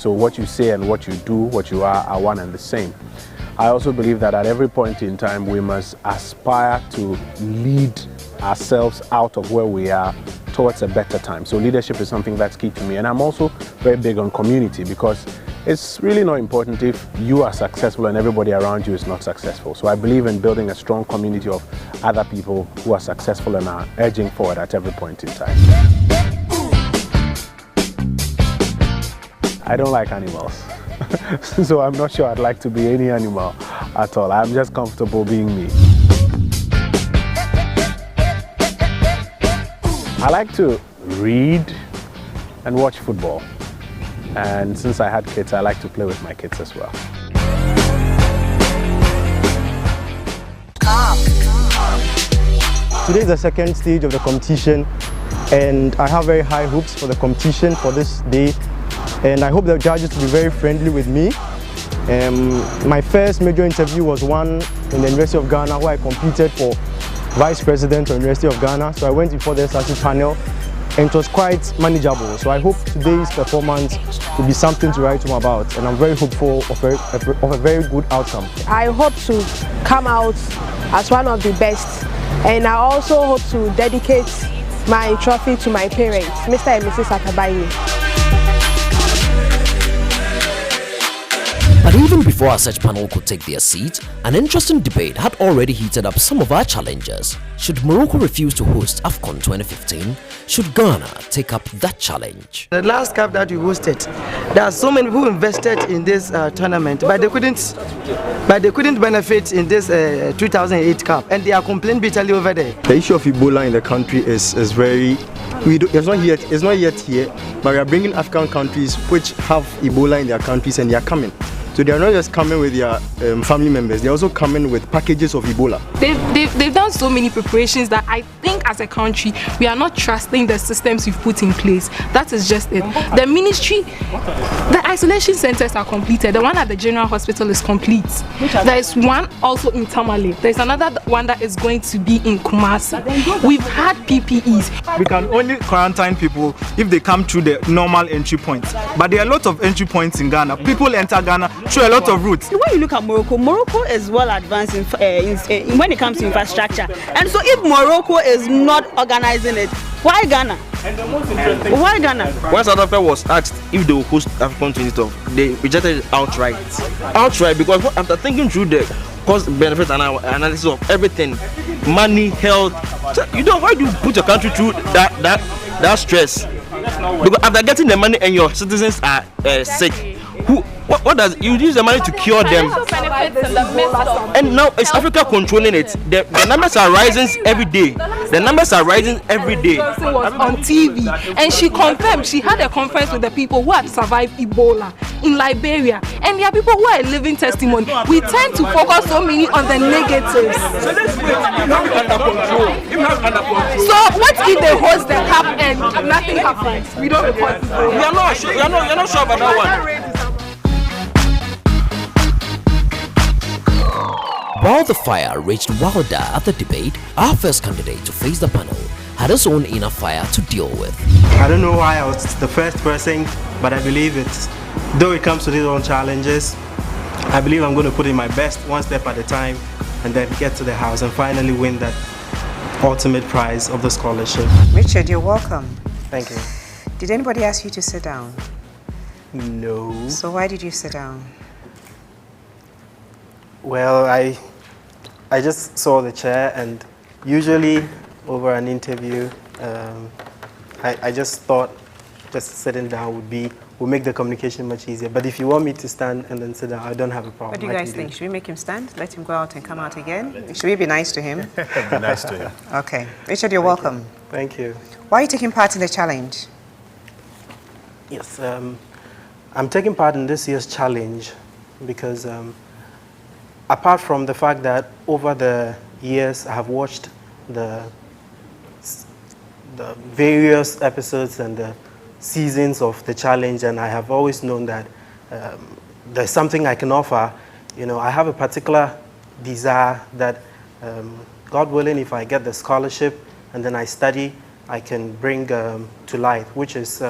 So what you say and what you do, what you are one and the same. I also believe that at every point in time, we must aspire to lead ourselves out of where we are towards a better time. So leadership is something that's key to me. And I'm also very big on community, because it's really not important if you are successful and everybody around you is not successful. So I believe in building a strong community of other people who are successful and are edging forward at every point in time. I don't like animals. So I'm not sure I'd like to be any animal at all. I'm just comfortable being me. I like to read and watch football. And since I had kids, I like to play with my kids as well. Today is the second stage of the competition, and I have very high hopes for the competition for this day. And I hope the judges will be very friendly with me. My first major interview was one in the University of Ghana, where I competed for Vice President of the University of Ghana. So I went before the SRC panel, and it was quite manageable. So I hope today's performance will be something to write home about, and I'm very hopeful of a very good outcome. I hope to come out as one of the best, and I also hope to dedicate my trophy to my parents, Mr. and Mrs. Atabayi. But even before our search panel could take their seat, an interesting debate had already heated up some of our challenges. Should Morocco refuse to host AFCON 2015? Should Ghana take up that challenge? The last cup that we hosted, there are so many who invested in this tournament, but they couldn't benefit in this 2008 cup, and they are complaining bitterly over there. The issue of Ebola in the country is very... It's not yet here, but we are bringing African countries which have Ebola in their countries, and they are coming. So they are not just coming with their family members, they are also coming with packages of Ebola. They've done so many preparations that I think as a country, we are not trusting the systems we've put in place. That is just it. The ministry, the isolation centers are completed. The one at the General Hospital is complete. There is one also in Tamale. There is another one that is going to be in Kumasi. We've had PPEs. We can only quarantine people if they come through the normal entry points. But there are a lot of entry points in Ghana. People enter Ghana through a lot of routes. When you look at Morocco, Morocco is well advanced in when it comes to infrastructure. And so if Morocco is not organizing it, why Ghana? Why Ghana? When South Africa was asked if they will host AFCON 2012, they rejected it outright. Outright, because after thinking through the cost benefit analysis of everything, money, health, why do you put your country through that stress? Because after getting the money and your citizens are sick, what does you use the money to cure them? And now it's Africa controlling it. The numbers are rising every day. The numbers are rising every day. Person was on TV, and she confirmed she had a conference with the people who had survived Ebola in Liberia, and there are people who are a living testimony. We tend to focus so many on the negatives. So what if they host the cup and nothing happens? We don't report people. You're not sure about that one. While the fire raged wilder at the debate, our first candidate to face the panel had his own inner fire to deal with. I don't know why I was the first person, but I believe though it comes to these own challenges, I believe I'm going to put in my best one step at a time, and then get to the house and finally win that ultimate prize of the scholarship. Richard, you're welcome. Thank you. Did anybody ask you to sit down? No. So why did you sit down? Well, I just saw the chair, and usually over an interview, I just thought just sitting down would make the communication much easier. But if you want me to stand and then sit down, I don't have a problem. What do you guys think? Should we make him stand? Let him go out and come out again? Should we be nice to him? Be nice to him. Okay. Richard, you're welcome. Thank you. Why are you taking part in the challenge? Yes, I'm taking part in this year's challenge because apart from the fact that over the years I have watched the various episodes and the seasons of the challenge, and I have always known that there's something I can offer. I have a particular desire that God willing, if I get the scholarship and then I study, I can bring to light, which is